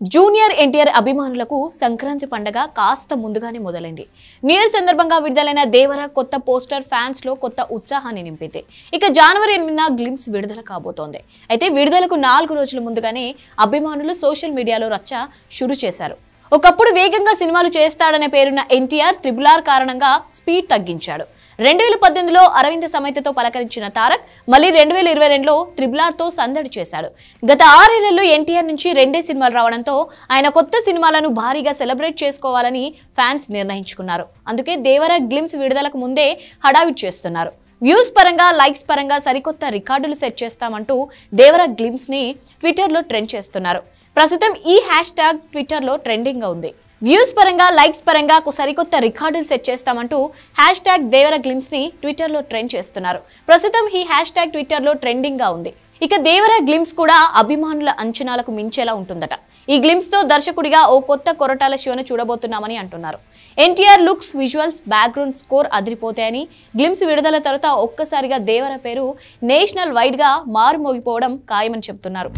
Junior NTR అభిమానులకు సంక్రాంతి పండగ కాస్త ముందుగానే మొదలైంది. న్యూ ఇయర్ సందర్భంగా విడుదలైన దేవర కొత్త పోస్టర్ ఫ్యాన్స్ లో కొత్త ఉత్సాహాన్ని నింపింది. ఇక జనవరి 8న గ్లింప్స్ విడుదల కాబోతోంది. అయితే విడుదలకు 4 రోజుల ముందుగానే అభిమానులు సోషల్ మీడియాలో రచ్చ షురు చేశారు. ఒకప్పుడు వేగంగా సినిమాలు చేస్తాడనే పేరున్న ఎన్టీఆర్ RRR కారణంగా స్పీడ్ తగ్గించాడు. 2018లో అరవింద సమేతతో పలకరించిన తారక్ మళ్ళీ 2022లో RRRతో సందడి చేశాడు. గత 6 ఏళ్లలో ఎన్టీఆర్ నుంచి 2 సినిమాలు రావడంతో ఆయన కొత్త సినిమాలను భారీగా సెలబ్రేట్ చేసుకోవాలని ఫ్యాన్స్ నిర్ణయించుకున్నారు. అందుకే దేవర గ్లింప్స్ విడుదలకు ముందే హడావిడి చేస్తున్నారు. వ్యూస్ పరంగా, లైక్స్ పరంగా సరికొత్త రికార్డులు సెట్ చేస్తామంటూ దేవర గ్లింప్స్ ని ట్విట్టర్లో ట్రెండ్ చేస్తున్నారు. ప్రస్తుతం ఈ హ్యాష్‌ట్యాగ్ ట్విట్టర్లో ట్రెండింగ్ గా ఉంది. వ్యూస్ పరంగా, లైక్స్ పరంగా సరికొత్త రికార్డులు సెట్ చేస్తామంటూ హ్యాష్‌ట్యాగ్ దేవర గ్లింప్స్ ని ట్విట్టర్లో ట్రెండ్ చేస్తున్నారు. ప్రస్తుతం ఈ హ్యాష్‌ట్యాగ్ ట్విట్టర్లో ట్రెండింగ్ గా ఉంది. ఇక దేవర గ్లింప్స్ కూడా అభిమానుల అంచనాలకు మించేలా ఉంటుందట. ఈ గ్లింప్స్ తో దర్శకుడిగా ఓ కొత్త కొరటాల శివను చూడబోతున్నామని అంటున్నారు. NTR looks, visuals, background score అదిరిపోతాయని, గ్లింప్స్ విడుదల తర్వాత ఒక్కసారిగా దేవర పేరు నేషనల్ వైడ్ గా మారుమోగిపోవడం ఖాయమని చెబుతున్నారు.